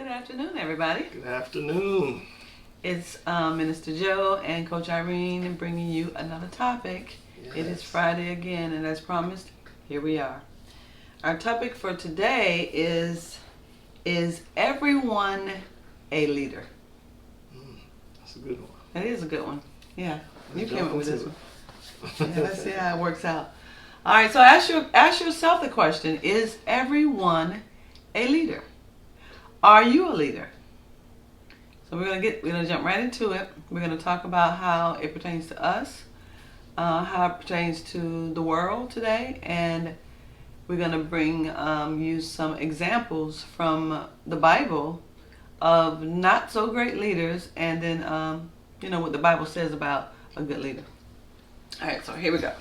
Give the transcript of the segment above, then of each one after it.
afternoon, everybody. Good afternoon. It's Minister Joe and Coach Irene bringing you another topic. Yes. It is Friday again, and as promised, here we are. Our topic for today is everyone a leader? That's a good one. That is a good one. Yeah, you Let's came jump up with this into one. Yeah, let's see how it works out. All right, so ask yourself the question: is everyone a leader? Are you a leader? So we're gonna jump right into it. We're gonna talk about how it pertains to us, how it pertains to the world today, and we're gonna bring you some examples from the Bible of not so great leaders, and then what the Bible says about a good leader. All right, so here we go. All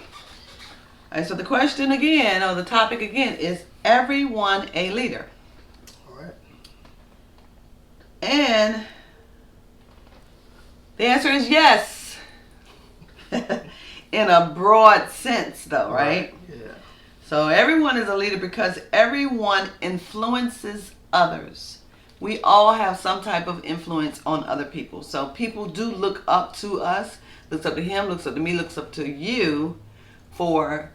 right, so the question again, or the topic again, is everyone a leader? All right. And the answer is yes. In a broad sense, though, right? Yeah. So everyone is a leader because everyone influences others. We all have some type of influence on other people. So people do look up to us, looks up to him, looks up to me, looks up to you for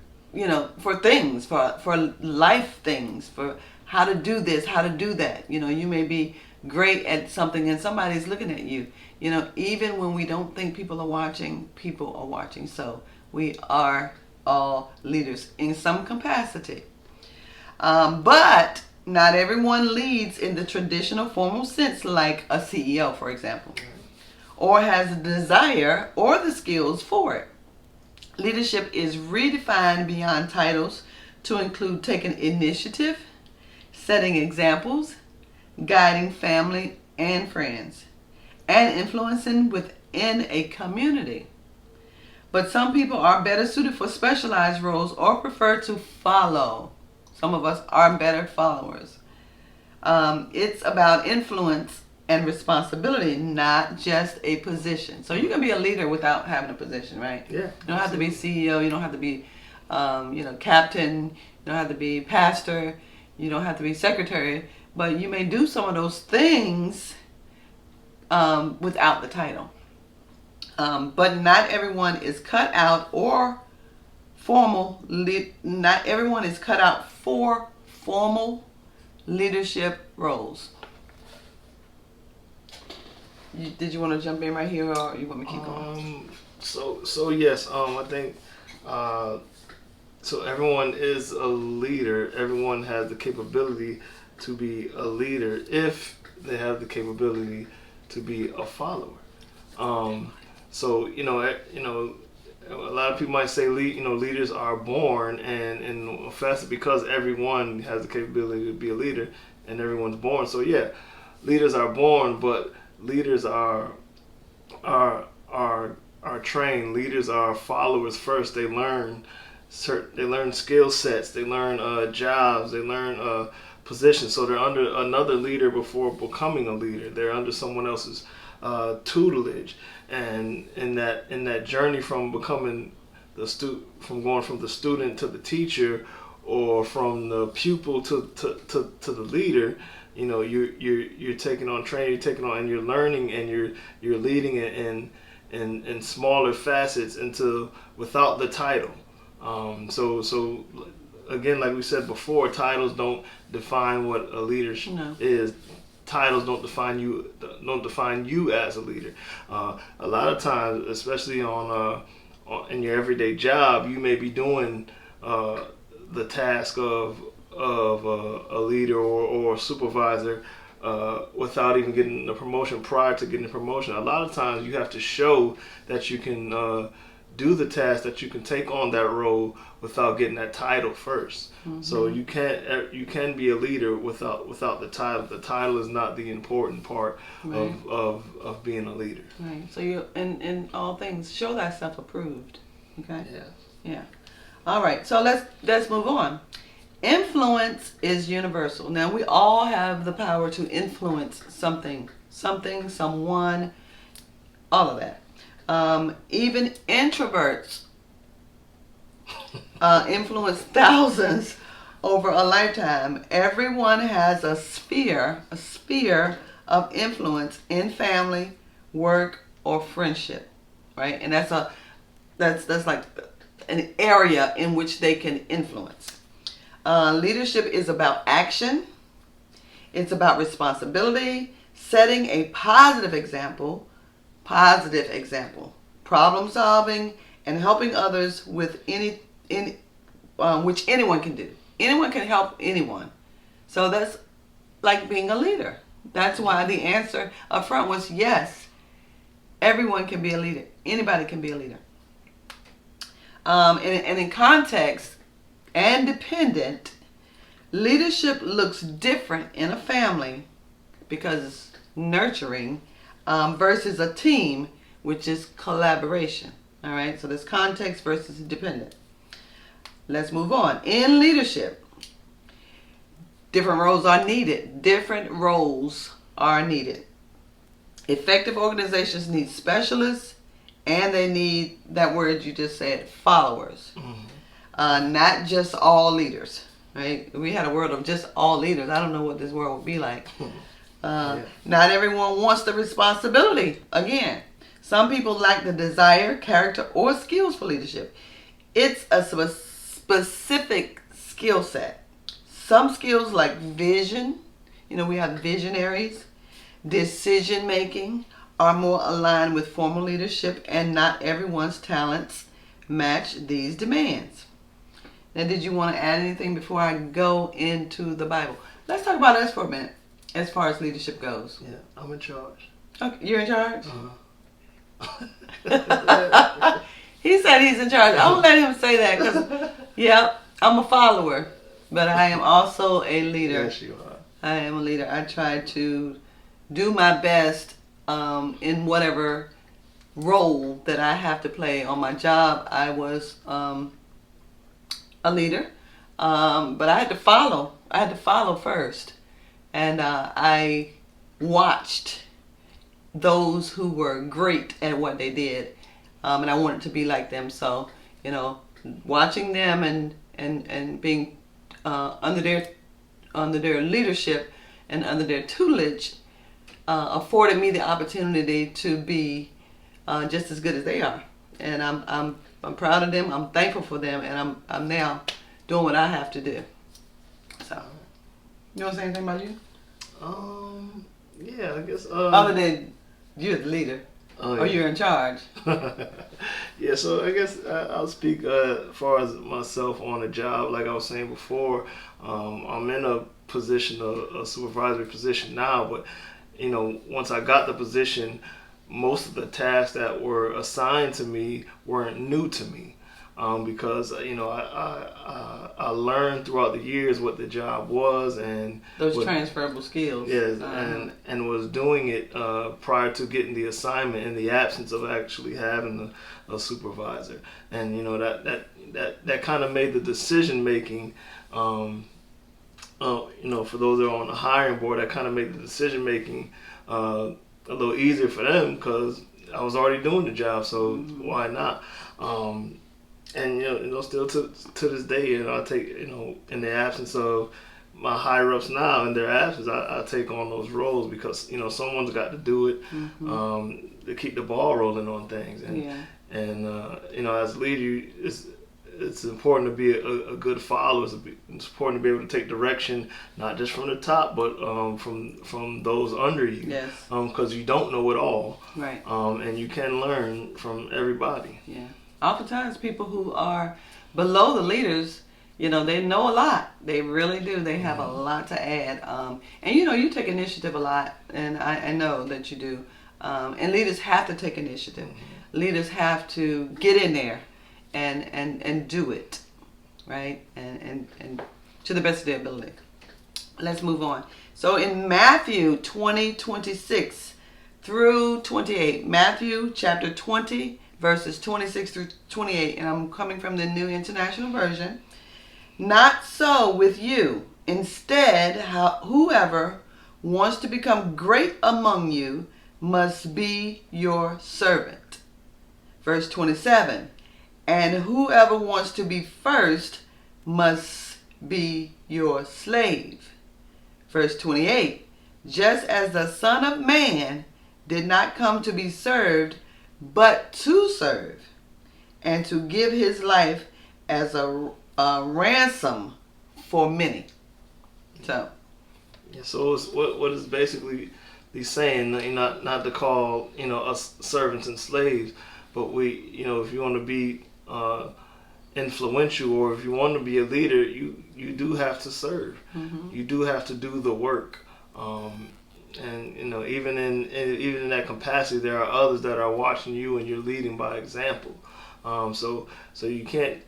things, for life things, for how to do this, how to do that. You may be great at something and somebody's looking at you. Even when we don't think people are watching, people are watching. So we are all leaders in some capacity. But not everyone leads in the traditional formal sense, like a CEO, for example, or has the desire or the skills for it. Leadership is redefined beyond titles to include taking initiative, setting examples, guiding family and friends, and influencing within a community. But some people are better suited for specialized roles or prefer to follow. Some of us are better followers. It's about influence and responsibility, not just a position. So you can be a leader without having a position, right? Yeah. You don't have to be CEO. You don't have to be, captain. You don't have to be pastor. You don't have to be secretary. But you may do some of those things without the title. But not everyone is cut out or formal. Not everyone is cut out for formal leadership roles. Did you want to jump in right here, or you want me to keep going? So yes. I think. So everyone is a leader. Everyone has the capability to be a leader if they have the capability to be a follower. So a lot of people might say leaders are born, and that's because everyone has the capability to be a leader, and everyone's born. So yeah, leaders are born, but leaders are trained. Leaders are followers first. They learn skill sets. They learn jobs. They learn positions. So they're under another leader before becoming a leader. They're under someone else's tutelage, and in that journey from becoming from going from the student to the teacher, or from the pupil to the leader, you're taking on training, you're taking on, and you're learning, and you're leading it in smaller facets without the title. So again, like we said before, titles don't define what a leader is. Titles don't define you as a leader. A lot of times, especially in your everyday job, you may be doing the task of a leader or a supervisor without even getting the promotion. Prior to getting the promotion, a lot of times you have to show that you can do the task, that you can take on that role without getting that title first. Mm-hmm. So you can be a leader without the title. The title is not the important part, right, of being a leader. Right. So you in all things show thyself approved. Okay. Yeah. Yeah. All right. So let's move on. Influence is universal. Now we all have the power to influence something, someone, all of that. Even introverts influence thousands over a lifetime, everyone has a sphere of influence in family, work, or friendship, right? And that's like an area in which they can influence. Leadership is about action. It's about responsibility, setting a positive example, problem solving, and helping others with which anyone can do. Anyone can help anyone. So that's like being a leader. That's why the answer up front was yes. Everyone can be a leader. Anybody can be a leader. And in context and dependent, leadership looks different in a family because it's nurturing versus a team, which is collaboration. All right, so there's context versus dependent. Let's move on. In leadership, different roles are needed. Different roles are needed. Effective organizations need specialists, and they need that word you just said, followers. Not just all leaders. Right? If we had a world of just all leaders, I don't know what this world would be like. Not everyone wants the responsibility. Again, some people lack the desire, character, or skills for leadership. It's a specific skill set. Some skills like vision, we have visionaries, decision making are more aligned with formal leadership, and not everyone's talents match these demands. Now, did you want to add anything before I go into the Bible? Let's talk about us for a minute as far as leadership goes. Yeah, I'm in charge. Okay, you're in charge? Uh-huh. He said he's in charge. I won't let him say that because, I'm a follower, but I am also a leader. Yes, you are. I am a leader. I try to do my best in whatever role that I have to play. On my job, I was a leader, but I had to follow. I had to follow first, and I watched those who were great at what they did, and I wanted to be like them. So, watching them and being under their leadership and under their tutelage afforded me the opportunity to be just as good as they are, and I'm proud of them. I'm thankful for them, and I'm now doing what I have to do. So, you want to say anything about you? Yeah, I guess. Other than you're the leader, or you're in charge. Yeah, so I guess I'll speak as far as myself on the job. Like I was saying before, I'm in a position, a supervisory position now, but once I got the position, most of the tasks that were assigned to me weren't new to me, because I learned throughout the years what the job was and those transferable skills. Yes, and was doing it prior to getting the assignment in the absence of actually having a supervisor, and that kind of made the decision making. For those that are on the hiring board, that kind of made the decision making a little easier for them because I was already doing the job, so why not? And still to this day, I take in the absence of my higher ups now, in their absence, I take on those roles because someone's got to do it to keep the ball rolling on things, and as a leader, it's important to be a good follower. It's important to be able to take direction, not just from the top, but from those under you. Yes. Because you don't know it all. Right. And you can learn from everybody. Yeah. Oftentimes, people who are below the leaders, they know a lot. They really do. They have a lot to add. And you take initiative a lot, and I know that you do. And leaders have to take initiative. Leaders have to get in there and do it, right? And to the best of their ability. Let's move on. So in Matthew 20:26 through 28, Matthew chapter 20, verses 26 through 28, and I'm coming from the New International Version. Not so with you. Instead, whoever wants to become great among you must be your servant. Verse 27. And whoever wants to be first must be your slave. Verse 28, just as the Son of Man did not come to be served, but to serve, and to give his life as a ransom for many. So, Yeah, so it's, what is basically he's saying, not to call us servants and slaves, but if you want to be influential, or if you want to be a leader, you do have to serve. You do have to do the work. And even in that capacity, there are others that are watching you, and you're leading by example. So you can't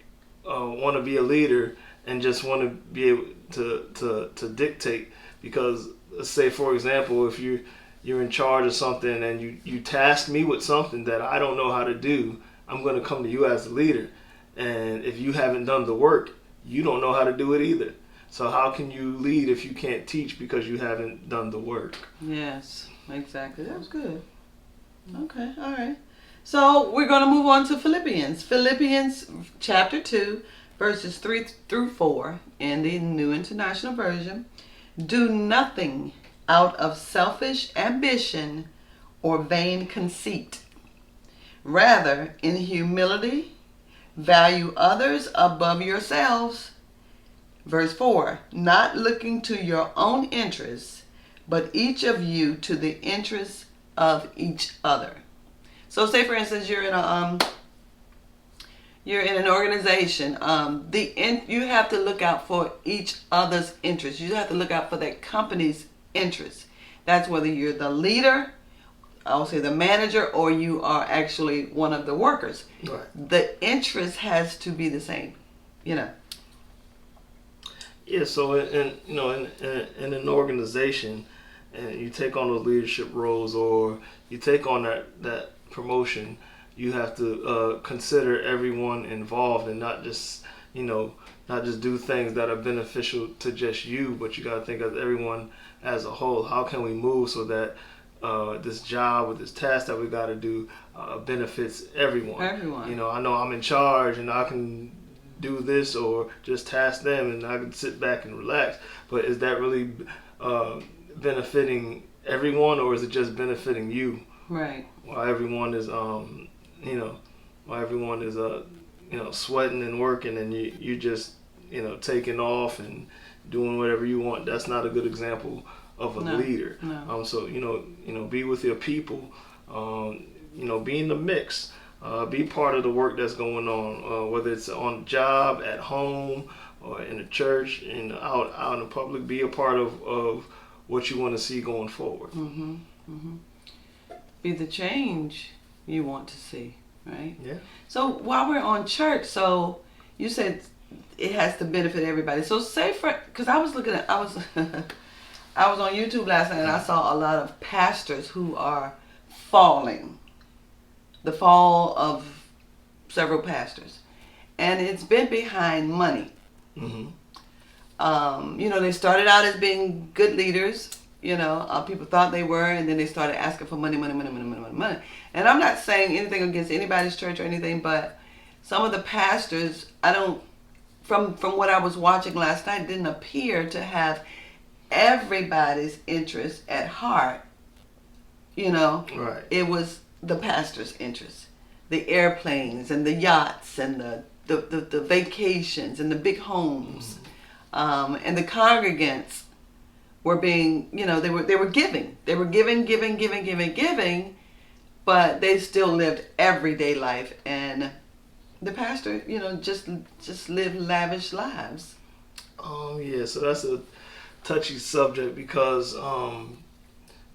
want to be a leader and just want to be able to dictate, because let's say, for example, if you're in charge of something and you task me with something that I don't know how to do, I'm going to come to you as a leader. And if you haven't done the work, you don't know how to do it either. So how can you lead if you can't teach because you haven't done the work? yes, exactly. That was good. Okay, all right. So we're going to move on to Philippians. Philippians chapter 2, verses 3 through 4 in the New International Version. Do nothing out of selfish ambition or vain conceit. Rather, in humility, value others above yourselves. Verse 4, not looking to your own interests, but each of you to the interests of each other. So say, for instance, you're in an organization. You have to look out for each other's interests. You have to look out for that company's interests. That's whether you're the leader, I'll say the manager, or you are actually one of the workers. Right. The interest has to be the same. Yeah. So in an organization, and you take on those leadership roles, or you take on that promotion, you have to consider everyone involved, and not just do things that are beneficial to just you, but you got to think of everyone as a whole. How can we move so that this job or this task that we got to do benefits everyone? I know I'm in charge and I can do this or just task them and I can sit back and relax, but is that really benefiting everyone, or is it just benefiting you? Right. While everyone is sweating and working, and you just taking off and doing whatever you want. That's not a good example of a leader. No. So be with your people. Be in the mix. Be part of the work that's going on, whether it's on the job, at home, or in the church, and out in the public. Be a part of what you want to see going forward. Mm-hmm. Mm-hmm. Be the change you want to see, right? Yeah. So while we're on church, so you said it has to benefit everybody. So because I was I was on YouTube last night and I saw a lot of pastors who are falling. The fall of several pastors, and it's been behind money. Mm-hmm. They started out as being good leaders. People thought they were, and then they started asking for money. And I'm not saying anything against anybody's church or anything, but some of the pastors, from what I was watching last night, didn't appear to have everybody's interest at heart. Right. It was the pastor's interest, the airplanes and the yachts and the vacations and the big homes, and the congregants were being, they were giving, but they still lived everyday life, and the pastor, just lived lavish lives. Yeah. So that's a touchy subject because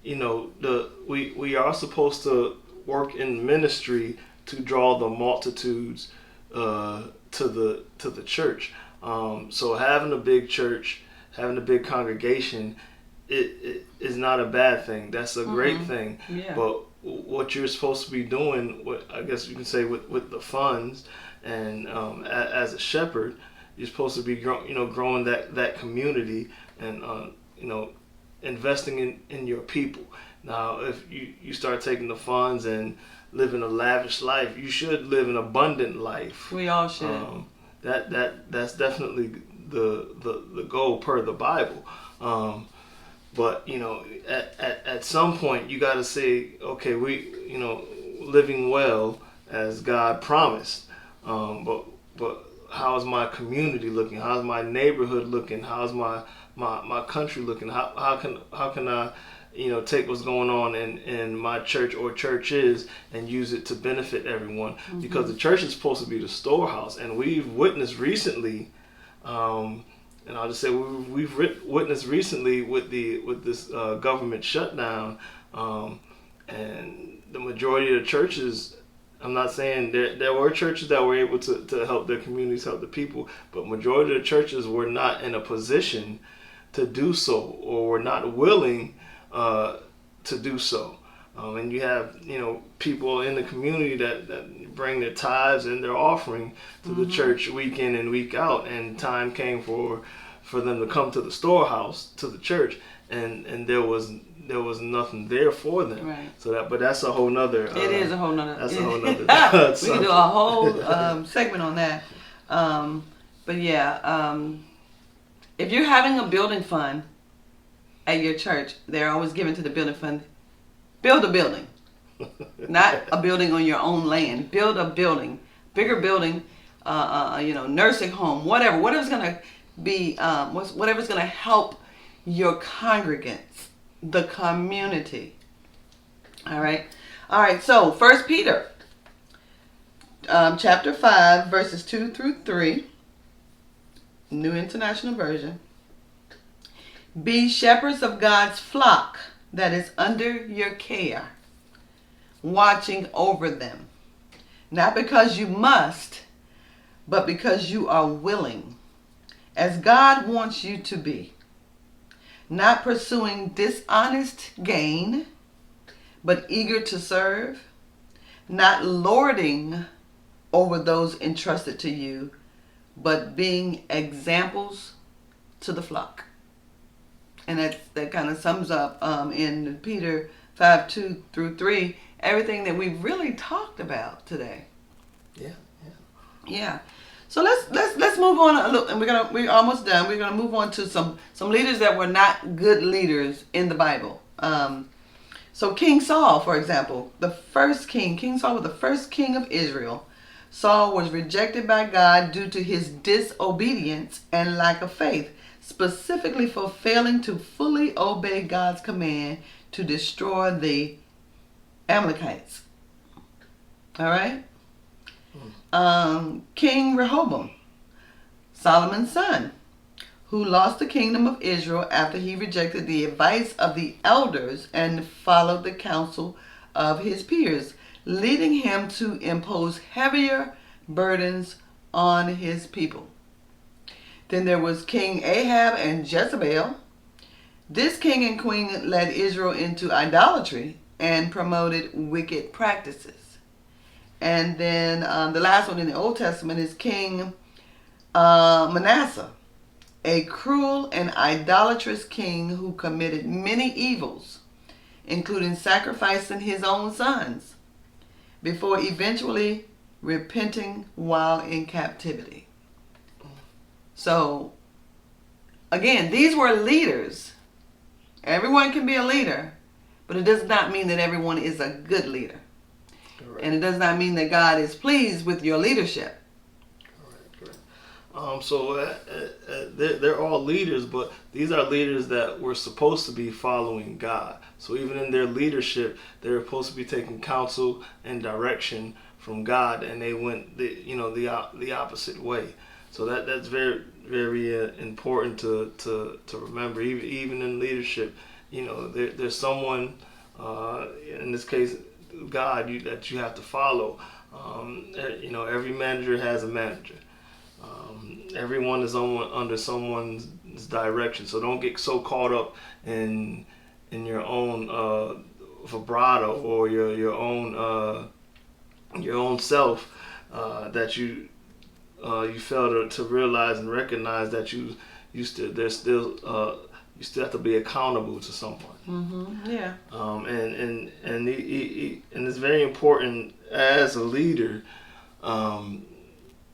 we are supposed to work in ministry to draw the multitudes to the church. So having a big church, having a big congregation, it is not a bad thing. That's a great thing. Yeah. But what you're supposed to be doing, I guess you can say with the funds, and as a shepherd, you're supposed to be growing that community, and investing in your people. Now, if you start taking the funds and living a lavish life, you should live an abundant life. We all should. That's definitely the goal per the Bible. But at some point you got to say, okay, we living well as God promised. But how's my community looking? How's my neighborhood looking? How's my country looking? How can I take what's going on in my church or churches and use it to benefit everyone? Mm-hmm. Because the church is supposed to be the storehouse, and we've witnessed recently, and I'll just say we've witnessed recently with this government shutdown, and the majority of the churches. I'm not saying there were churches that were able to help their communities, help the people, but majority of the churches were not in a position to do so, or were not willing to do so. And you have people in the community that bring their tithes and their offering to mm-hmm. the church week in and week out, and time came for them to come to the storehouse, to the church, and there was nothing there for them. Right. But that's a whole nother. It is a whole nother. That's a whole nother. We can do a whole segment on that. But yeah, if you're having a building fund at your church, they're always giving to the building fund. Build a building, not a building on your own land. Build a building, bigger building, nursing home, whatever's gonna be, whatever's gonna help your congregants, the community. All right. So 1 Peter, chapter 5, verses 2 through 3, New International Version. Be shepherds of God's flock that is under your care, watching over them, not because you must, but because you are willing, as God wants you to be, not pursuing dishonest gain, but eager to serve, not lording over those entrusted to you, but being examples to the flock. And that kind of sums up in Peter 5, 2 through 3, everything that we've really talked about today. Yeah. So let's move on. Look, and we're almost done. We're gonna move on to some leaders that were not good leaders in the Bible. So King Saul, for example, King Saul was the first king of Israel. Saul was rejected by God due to his disobedience and lack of faith, specifically for failing to fully obey God's command to destroy the Amalekites. All right? King Rehoboam, Solomon's son, who lost the kingdom of Israel after he rejected the advice of the elders and followed the counsel of his peers, leading him to impose heavier burdens on his people. Then there was King Ahab and Jezebel. This king and queen led Israel into idolatry and promoted wicked practices. And then the last one in the Old Testament is King Manasseh, a cruel and idolatrous king who committed many evils, including sacrificing his own sons, before eventually repenting while in captivity. So, again, these were leaders. Everyone can be a leader, but it does not mean that everyone is a good leader. Correct. And it does not mean that God is pleased with your leadership. Correct. So they're all leaders, but these are leaders that were supposed to be following God. So even in their leadership, they're supposed to be taking counsel and direction from God, and they went the opposite way. So that's very, very important to remember. Even in leadership, there's someone, in this case, God, that you have to follow. Every manager has a manager. Everyone is under someone's direction. So don't get so caught up in your own vibrato or your own self that you fail to realize and recognize that you still have to be accountable to someone. Mm-hmm. Yeah. And it's very important as a leader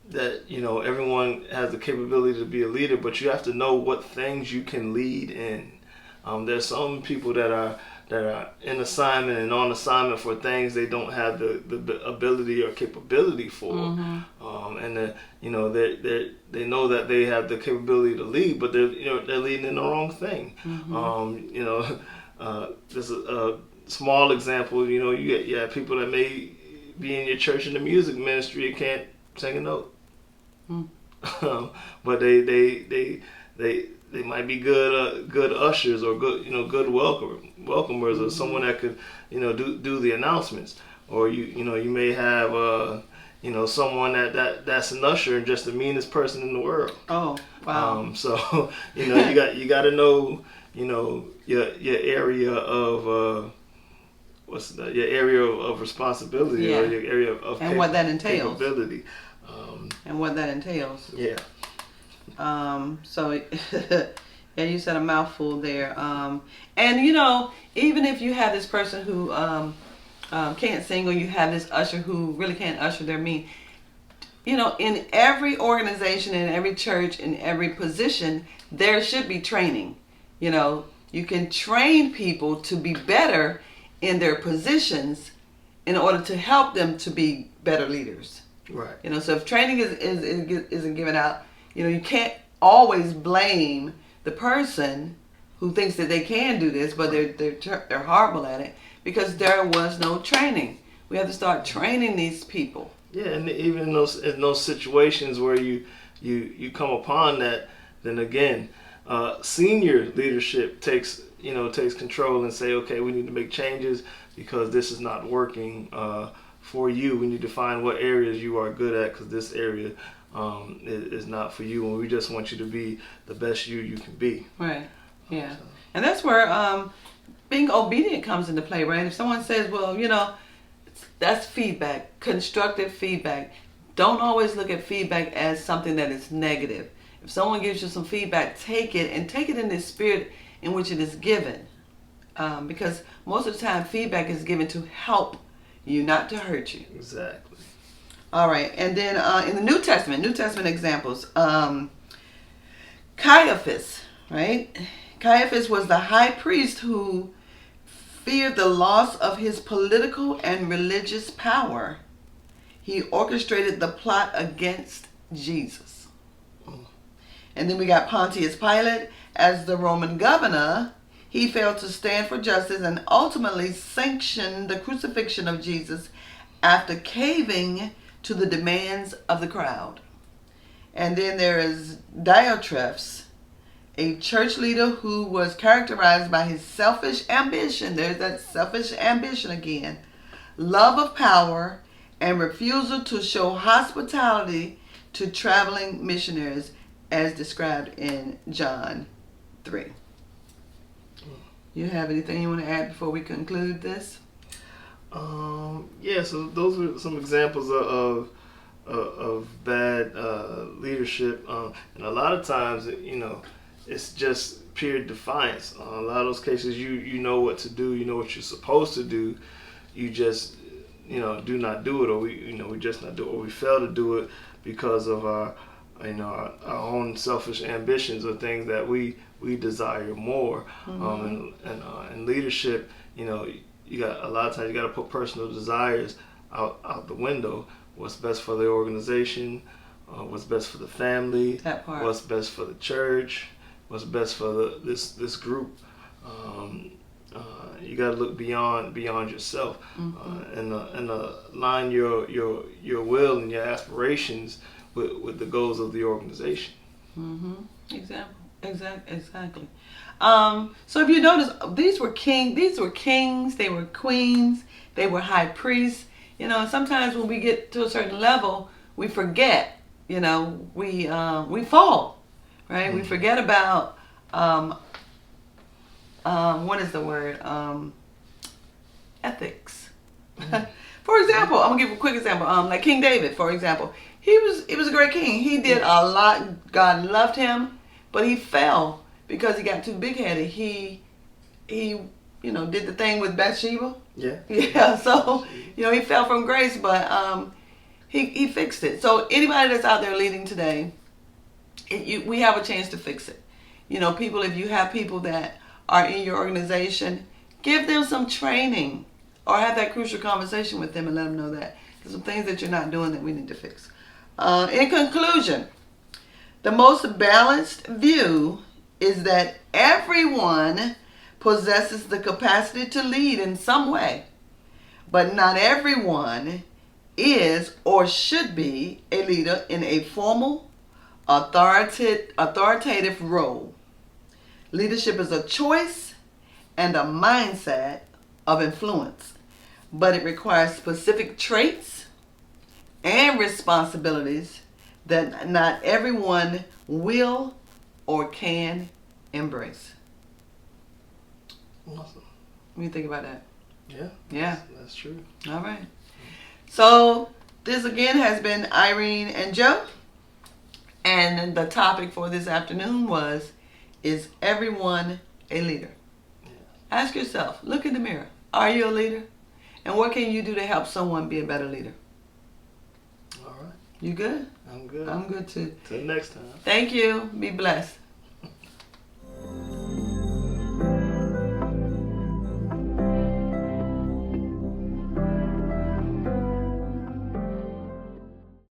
that everyone has the capability to be a leader, but you have to know what things you can lead in. There's some people that are in assignment and on assignment for things they don't have the ability or capability for, and they know that they have the capability to lead, but they're leading in the wrong thing. There's a small example. You have people that may be in your church in the music ministry and can't sing a note. But they might be good ushers or good welcomers or someone that could do the announcements, or you may have someone that's an usher and just the meanest person in the world. Oh, wow. So you got to know your area of your area of responsibility, or your area of and what that entails. Capability. And what that entails. Yeah. So, yeah, you said a mouthful there. And even if you have this person who can't sing, or you have this usher who really can't usher, they're mean. In every organization, in every church, in every position, there should be training. You can train people to be better in their positions in order to help them to be better leaders. Right. So if training isn't given out, you can't always blame the person who thinks that they can do this, but they're horrible at it, because there was no training. We have to start training these people. Yeah, and even in those situations where you come upon that, then again, senior leadership takes control and say, okay, we need to make changes because this is not working for you. We need to find what areas you are good at, because this area is not for you, and we just want you to be the best you can be. Right. Yeah. And that's where being obedient comes into play, right? If someone says, well, that's feedback, constructive feedback. Don't always look at feedback as something that is negative. If someone gives you some feedback, take it in the spirit in which it is given. Because most of the time, feedback is given to help you, not to hurt you. Exactly. All right. And then in the New Testament examples, Caiaphas, right? Caiaphas was the high priest who feared the loss of his political and religious power. He orchestrated the plot against Jesus. And then we got Pontius Pilate as the Roman governor. He failed to stand for justice and ultimately sanctioned the crucifixion of Jesus after caving to the demands of the crowd. And then there is Diotrephes, a church leader who was characterized by his selfish ambition. There's that selfish ambition again. Love of power and refusal to show hospitality to traveling missionaries, as described in John 3. You have anything you want to add before we conclude this? Yeah, so those are some examples of bad leadership, and a lot of times, it's just pure defiance. A lot of those cases, you know what to do, you know what you're supposed to do, you just do not do it, or we just not do it, or we fail to do it because of our own selfish ambitions or things that we desire more. And leadership, you got a lot of times you got to put personal desires out the window. What's best for the organization, what's best for the family, That part. What's best for the church, what's best for this group. You got to look beyond yourself, and align your will and your aspirations with the goals of the organization. Exactly. So if you notice, these were kings, they were queens, they were high priests. Sometimes when we get to a certain level, we forget. We fall, right? We forget about what is the word? Ethics. For example, I'm gonna give a quick example. Like King David, for example, he was a great king. He did a lot. God loved him, but he fell because he got too big-headed. He did the thing with Bathsheba. Yeah. Yeah. So he fell from grace, but He fixed it. So anybody that's out there leading today, we have a chance to fix it. You know, people, if you have people that are in your organization, give them some training or have that crucial conversation with them and let them know that there's some things that you're not doing that we need to fix. In conclusion, the most balanced view is that everyone possesses the capacity to lead in some way, but not everyone is or should be a leader in a formal, authoritative role. Leadership is a choice and a mindset of influence, but it requires specific traits and responsibilities that not everyone will or can embrace. Awesome. What do you think about that? Yeah. Yeah. That's true. All right. So this again has been Irene and Joe. And the topic for this afternoon was, is everyone a leader? Yeah. Ask yourself, look in the mirror. Are you a leader? And what can you do to help someone be a better leader? All right. You good? I'm good. I'm good too. Till next time. Thank you. Be blessed.